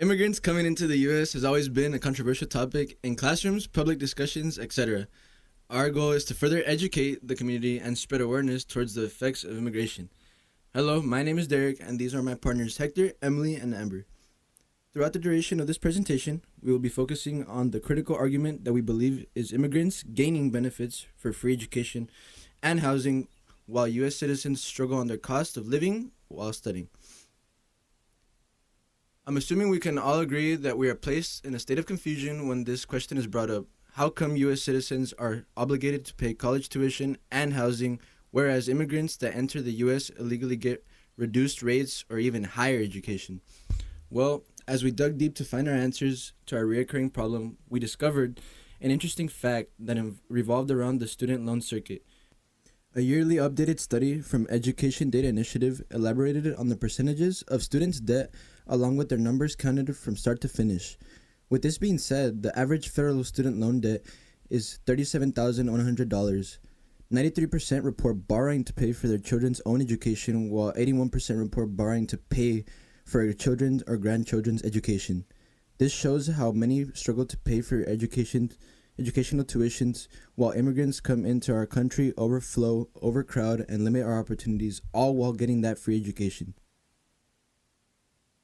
Immigrants coming into the U.S. has always been a controversial topic in classrooms, public discussions, etc. Our goal is to further educate the community and spread awareness towards the effects of immigration. Hello, my name is Derek, and these are my partners Hector, Emily, and Amber. Throughout the duration of this presentation, we will be focusing on the critical argument that we believe is immigrants gaining benefits for free education and housing while U.S. citizens struggle on their cost of living while studying. I'm assuming we can all agree that we are placed in a state of confusion when this question is brought up. How come U.S. citizens are obligated to pay college tuition and housing, whereas immigrants that enter the U.S. illegally get reduced rates or even higher education? Well, as we dug deep to find our answers to our recurring problem, we discovered an interesting fact that revolved around the student loan circuit. A yearly updated study from Education Data Initiative elaborated on the percentages of students' debt along with their numbers counted from start to finish. With this being said, the average federal student loan debt is $37,100. 93% report borrowing to pay for their children's own education, while 81% report borrowing to pay for their children's or grandchildren's education. This shows how many struggle to pay for educational tuitions, while immigrants come into our country, overflow, overcrowd, and limit our opportunities, all while getting that free education.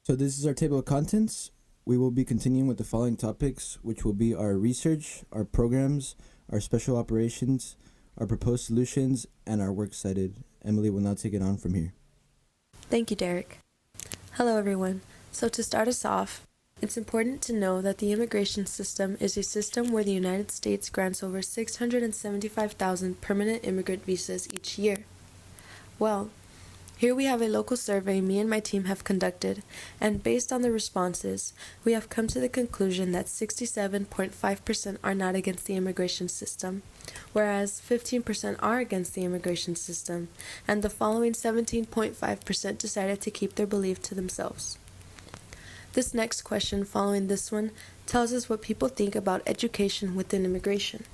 So this is our table of contents. We will be continuing with the following topics, which will be our research, our programs, our special operations, our proposed solutions, and our works cited. Emily will now take it on from here. Thank you, Derek. Hello, everyone. So to start us off, it's important to know that the immigration system is a system where the United States grants over 675,000 permanent immigrant visas each year. Well, here we have a local survey me and my team have conducted, and based on the responses, we have come to the conclusion that 67.5% are not against the immigration system, whereas 15% are against the immigration system, and the following 17.5% decided to keep their belief to themselves. This next question, following this one, tells us what people think about education within immigration.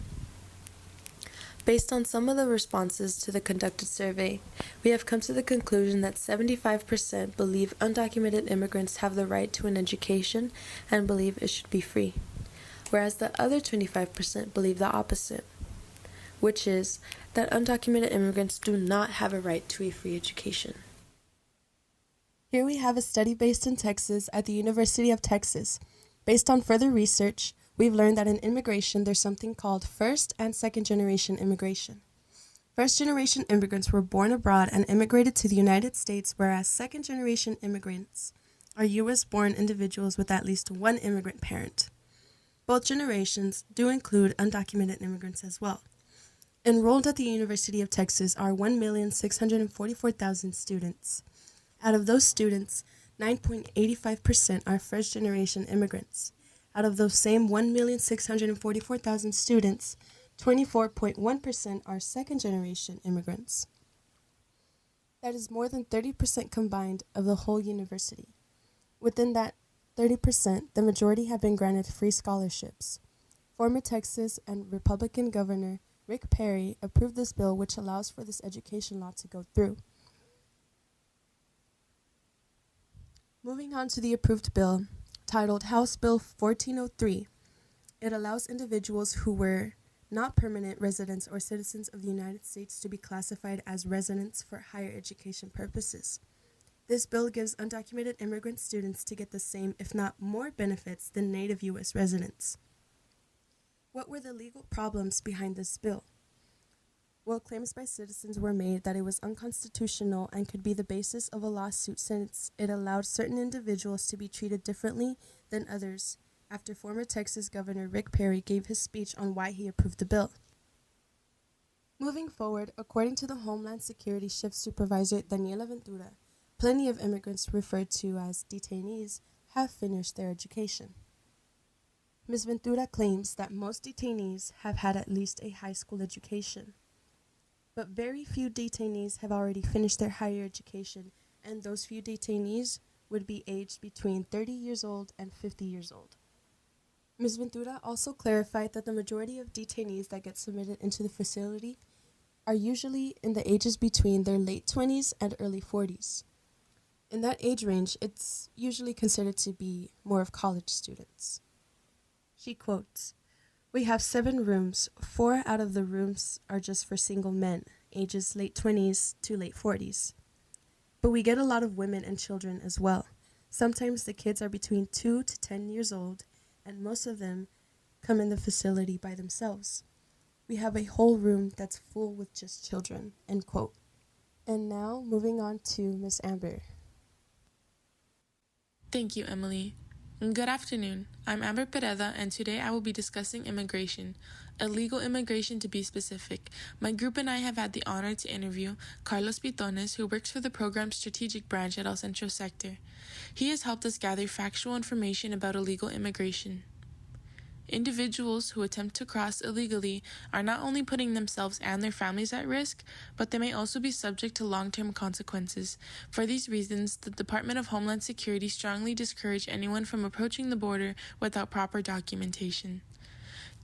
Based on some of the responses to the conducted survey, we have come to the conclusion that 75% believe undocumented immigrants have the right to an education and believe it should be free, whereas the other 25% believe the opposite, which is that undocumented immigrants do not have a right to a free education. Here we have a study based in Texas at the University of Texas. Based on further research, we've learned that in immigration there's something called first and second generation immigration. First generation immigrants were born abroad and immigrated to the United States, whereas second generation immigrants are U.S. born individuals with at least one immigrant parent. Both generations do include undocumented immigrants as well. Enrolled at the University of Texas are 1,644,000 students. Out of those students, 9.85% are first-generation immigrants. Out of those same 1,644,000 students, 24.1% are second-generation immigrants. That is more than 30% combined of the whole university. Within that 30%, the majority have been granted free scholarships. Former Texas and Republican Governor Rick Perry approved this bill, which allows for this education law to go through. Moving on to the approved bill, titled House Bill 1403, it allows individuals who were not permanent residents or citizens of the United States to be classified as residents for higher education purposes. This bill gives undocumented immigrant students to get the same, if not more, benefits than native U.S. residents. What were the legal problems behind this bill? Well, claims by citizens were made that it was unconstitutional and could be the basis of a lawsuit since it allowed certain individuals to be treated differently than others after former Texas Governor Rick Perry gave his speech on why he approved the bill. Moving forward, according to the Homeland Security Shift Supervisor Daniela Ventura, plenty of immigrants referred to as detainees have finished their education. Ms. Ventura claims that most detainees have had at least a high school education. But very few detainees have already finished their higher education, and those few detainees would be aged between 30 years old and 50 years old. Ms. Ventura also clarified that the majority of detainees that get submitted into the facility are usually in the ages between their late 20s and early 40s. In that age range, it's usually considered to be more of college students. She quotes, "We have 7 rooms. 4 out of the rooms are just for single men, ages late 20s to late 40s. But we get a lot of women and children as well. Sometimes the kids are between 2 to 10 years old, and most of them come in the facility by themselves. We have a whole room that's full with just children," end quote. And now, moving on to Miss Amber. Thank you, Emily. Good afternoon. I'm Amber Pereda, and today I will be discussing immigration, illegal immigration to be specific. My group and I have had the honor to interview Carlos Pitones, who works for the program's strategic branch at El Centro sector. He has helped us gather factual information about illegal immigration. Individuals who attempt to cross illegally are not only putting themselves and their families at risk, but they may also be subject to long-term consequences. For these reasons, the Department of Homeland Security strongly discourages anyone from approaching the border without proper documentation.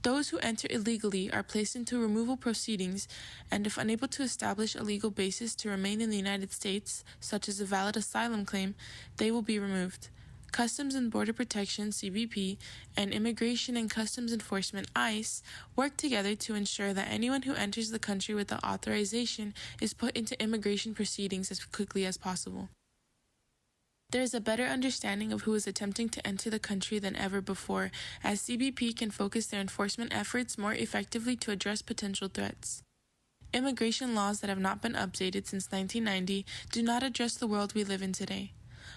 Those who enter illegally are placed into removal proceedings, and if unable to establish a legal basis to remain in the United States, such as a valid asylum claim, they will be removed. Customs and Border Protection, CBP, and Immigration and Customs Enforcement, ICE, work together to ensure that anyone who enters the country without authorization is put into immigration proceedings as quickly as possible. There is a better understanding of who is attempting to enter the country than ever before, as CBP can focus their enforcement efforts more effectively to address potential threats. Immigration laws that have not been updated since 1990 do not address the world we live in today.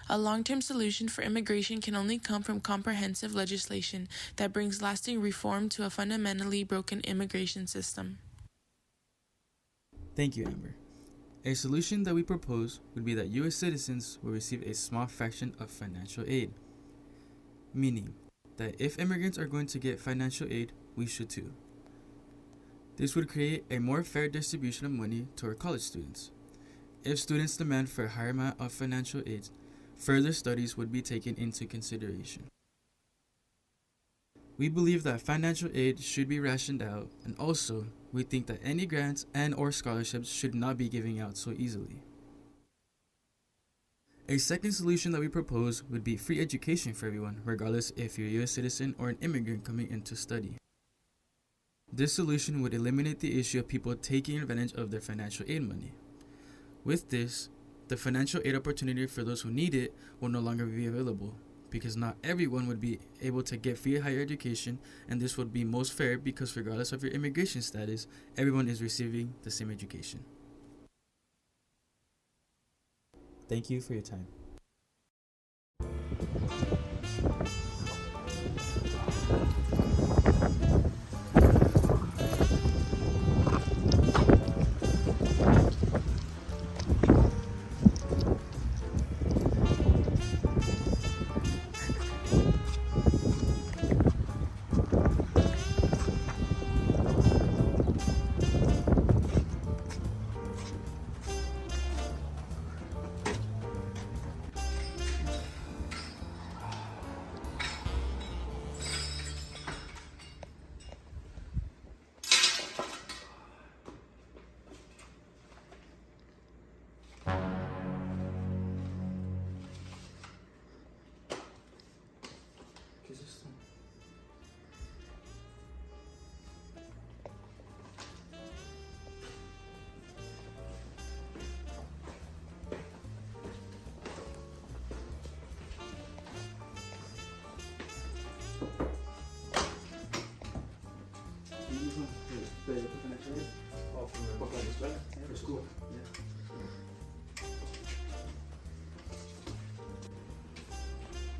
A long-term solution for immigration can only come from comprehensive legislation that brings lasting reform to a fundamentally broken immigration system. Thank you, Amber. A solution that we propose would be that U.S. citizens will receive a small fraction of financial aid, meaning that if immigrants are going to get financial aid, we should too. This would create a more fair distribution of money to our college students. If students demand for a higher amount of financial aid, further studies would be taken into consideration. We believe that financial aid should be rationed out, and also, we think that any grants and/or scholarships should not be given out so easily. A second solution that we propose would be free education for everyone, regardless if you're a U.S. citizen or an immigrant coming in to study. This solution would eliminate the issue of people taking advantage of their financial aid money. With this, the financial aid opportunity for those who need it will no longer be available, because not everyone would be able to get free higher education, and this would be most fair because regardless of your immigration status, everyone is receiving the same education. Thank you for your time.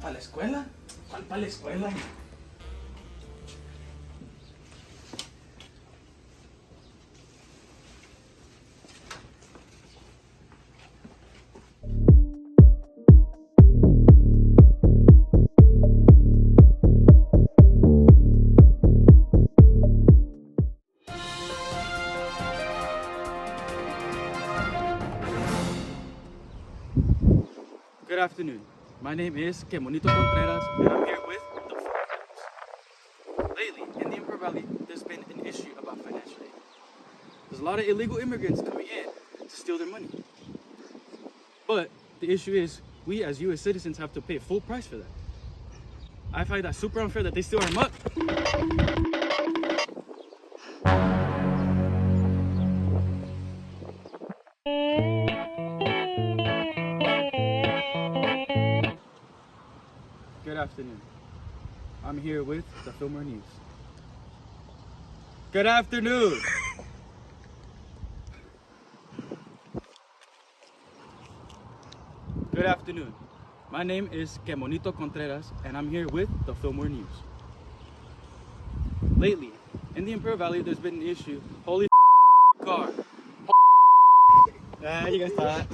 ¿A la escuela? ¿Cuál para la escuela? Good afternoon. My name is Kemonito Contreras, and I'm here with the Foreigners. Lately, in the Imperial Valley, there's been an issue about financial aid. There's a lot of illegal immigrants coming in to steal their money. But the issue is, we as U.S. citizens have to pay full price for that. I find that super unfair that they steal our money. Good afternoon. I'm here with the Fillmore News. Good afternoon. Good afternoon. My name is Quemonito Contreras, and I'm here with the Fillmore News. Lately, in the Imperial Valley, there's been an issue. Holy car. You guys thought.